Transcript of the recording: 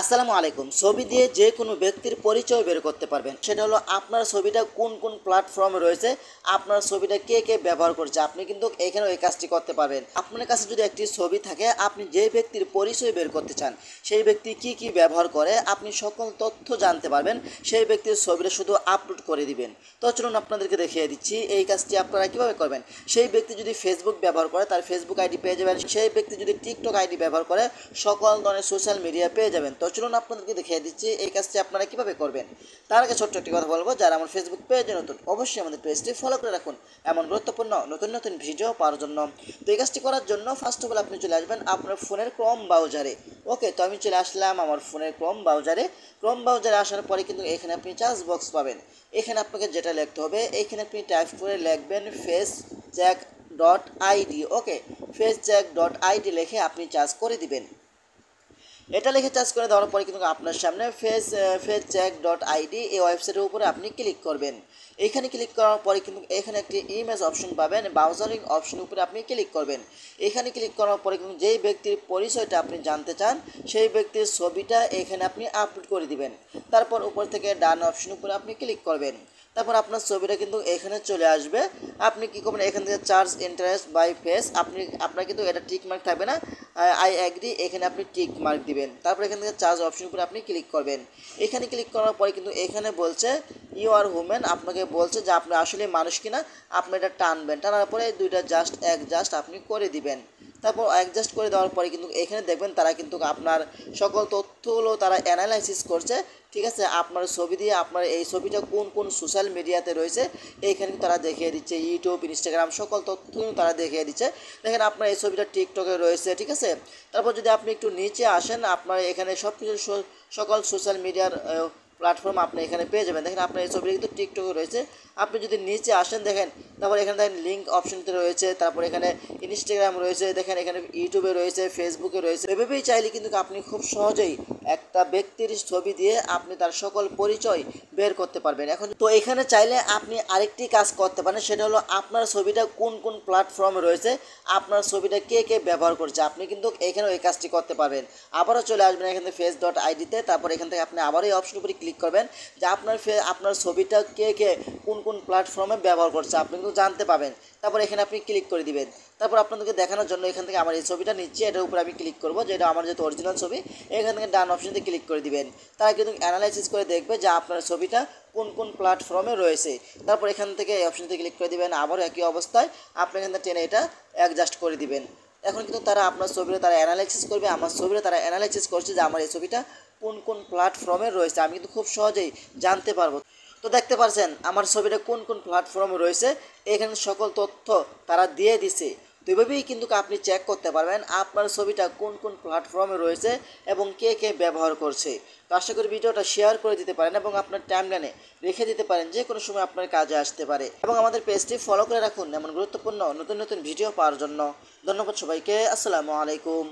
আসসালামু আলাইকুম। ছবি দিয়ে যে কোনো ব্যক্তির পরিচয় বের করতে পারবেন। সেটা হলো আপনার ছবিটা কোন কোন প্ল্যাটফর্মে রয়েছে, আপনার ছবিটা কে কে ব্যবহার করছে। আপনি কিন্তু এখানেও এই কাজটি করতে পারবেন। আপনার কাছে যদি একটি ছবি থাকে, আপনি যে ব্যক্তির পরিচয় বের করতে চান, সেই ব্যক্তি কি কি ব্যবহার করে, আপনি সকল তথ্য জানতে পারবেন। সেই ব্যক্তির ছবিটা শুধু আপলোড করে দিবেন। তো চলুন আপনাদেরকে দেখিয়ে দিচ্ছি এই কাজটি আপনারা কীভাবে করবেন। সেই ব্যক্তি যদি ফেসবুক ব্যবহার করে, তার ফেসবুক আইডি পেয়ে যাবেন। সেই ব্যক্তি যদি টিকটক আইডি ব্যবহার করে, সকল ধরনের সোশ্যাল মিডিয়া পেয়ে যাবেন। তো চলুন আপনাদেরকে দেখিয়ে দিচ্ছি এই কাজটি আপনারা কীভাবে করবেন। তার আগে ছোট্ট একটি কথা বলবো, যারা আমার ফেসবুক পেজে নতুন, অবশ্যই আমাদের পেজটি ফলো করে রাখুন এমন গুরুত্বপূর্ণ নতুন নতুন ভিডিও পাওয়ার জন্য। তো এই কাজটি করার জন্য ফার্স্ট অফ অল আপনি চলে আসবেন আপনার ফোনের ক্রোম ব্রাউজারে। ওকে, তো আমি চলে আসলাম আমার ফোনের ক্রোম ব্রাউজারে আসার পরে কিন্তু এখানে আপনি চার্জ বক্স পাবেন। এখানে আপনাকে যেটা লিখতে হবে, এখানে আপনি টাইপ করে লিখবেন FaceCheck.id। ওকে, FaceCheck.id লিখে আপনি চার্জ করে দিবেন। এটা লিখে চার্জ করে দেওয়ার পরে কিন্তু আপনার সামনে FaceCheck.id এই ওয়েবসাইটের উপরে আপনি ক্লিক করবেন। এখানে ক্লিক করার পরে কিন্তু এখানে একটি ইমেজ অপশন পাবেন, ব্রাউজারিং অপশন উপরে আপনি ক্লিক করবেন। এখানে ক্লিক করার পরে কিন্তু যেই ব্যক্তির পরিচয়টা আপনি জানতে চান, সেই ব্যক্তির ছবিটা এখানে আপনি আপলোড করে দিবেন। তারপর উপর থেকে ডান অপশন উপরে আপনি ক্লিক করবেন। তারপর আপনার ছবিটা কিন্তু এখানে চলে আসবে। আপনি কী করবেন, এখান থেকে চার্জ ইন্টারেস্ট বাই ফেস, আপনার কিন্তু এটা টিক মার্ক থাকবে না, আই অ্যাগ্রি, এখানে আপনি টিক মার্ক দিবেন। তারপর এখান থেকে চার্জ অপশন উপরে আপনি ক্লিক করবেন। এখানে ক্লিক করার পরে কিন্তু এখানে বলছে ইউ আর হুম্যান, আপনাকে বলছে যে আপনি আসলে মানুষ কিনা। আপনি এটা টানবেন, টানার পরে দুইটা জাস্ট আপনি করে দিবেন। তারপর অ্যাডজাস্ট করে দেওয়ার পরে কিন্তু এখানে দেখবেন তারা কিন্তু আপনার সকল তথ্যগুলো তারা অ্যানালাইসিস করছে। ঠিক আছে, আপনার ছবি দিয়ে আপনার এই ছবিটা কোন কোন সোশ্যাল মিডিয়াতে রয়েছে এইখানে তারা দেখিয়ে দিচ্ছে, ইউটিউব, ইনস্টাগ্রাম, সকল তথ্য তারা দেখিয়ে দিচ্ছে। দেখেন আপনার এই ছবিটা টিকটকে রয়েছে। ঠিক আছে, তারপর যদি আপনি একটু নিচে আসেন, আপনার এখানে সব কিছু সকল সোশ্যাল মিডিয়ার প্ল্যাটফর্ম আপনি এখানে পেয়ে যাবেন। দেখেন আপনার এই ছবিটা কিন্তু টিকটকে রয়েছে। আপনি যদি নিচে আসেন, দেখেন তারপর এখানে দেখেন লিঙ্ক অপশনতে রয়েছে, তারপর এখানে ইনস্টাগ্রাম রয়েছে, দেখেন এখানে ইউটিউবে রয়েছে, ফেসবুকে রয়েছে। এভাবেই চাইলে কিন্তু আপনি খুব সহজেই একটা ব্যক্তির ছবি দিয়ে আপনি তার সকল পরিচয় বের করতে পারবেন। এখন তো এখানে চাইলে আপনি আরেকটি কাজ করতে পারেন, সেটা হলো আপনার ছবিটা কোন কোন প্ল্যাটফর্মে রয়েছে, আপনার ছবিটা কে কে ব্যবহার করছে, আপনি কিন্তু এখানেও এই কাজটি করতে পারবেন। আবারও চলে আসবেন এখান থেকে Face.id-তে, তারপর এখান থেকে আপনি আবারও এই অপশন উপরে ক্লিক করবেন যে আপনার ছবিটা কে কে কোন কোন প্ল্যাটফর্মে ব্যবহার করছে, আপনি কিন্তু জানতে পাবেন। তারপর এখানে আপনি ক্লিক করে দিবেন। তারপর আপনাদেরকে দেখানোর জন্য এখান থেকে আমার এই ছবিটা নিচ্ছে, এটার উপরে আমি ক্লিক করবো, যেটা আমার যেহেতু অরিজিনাল ছবি। এখান থেকে ডান অপশনতে ক্লিক করে দিবেন। তারা কিন্তু অ্যানালাইসিস করে দেখবে যে আপনার ছবিটা কোন কোন প্ল্যাটফর্মে রয়েছে। তারপর এখান থেকে এই অপশনতে ক্লিক করে দিবেন। আবারও একই অবস্থায় আপনি এখান থেকে টেনে এটা অ্যাডজাস্ট করে দিবেন। এখন কিন্তু তারা আপনার ছবিটা তারা অ্যানালাইসিস করবে। আমার ছবিটা তারা অ্যানালাইসিস করছে যে আমার এই ছবিটা কোন কোন প্ল্যাটফর্মে রয়েছে, আমি কিন্তু খুব সহজেই জানতে পারবো। তো দেখতে পাচ্ছেন আমার ছবিটা কোন কোন প্ল্যাটফর্মে রয়েছে, এখানে সকল তথ্য তারা দিয়ে দিছে। তো এভাবেই কিন্তু আপনি চেক করতে পারবেন আপনার ছবিটা কোন কোন প্ল্যাটফর্মে রয়েছে এবং কে কে ব্যবহার করছে। তো আশা করি ভিডিওটা শেয়ার করে দিতে পারেন এবং আপনার টাইমলাইনে রেখে দিতে পারেন, যে কোনো সময় আপনার কাজে আসতে পারে। এবং আমাদের পেজটি ফলো করে রাখুন এমন গুরুত্বপূর্ণ নতুন নতুন ভিডিও পাওয়ার জন্য। ধন্যবাদ সবাইকে। আসসালামু আলাইকুম।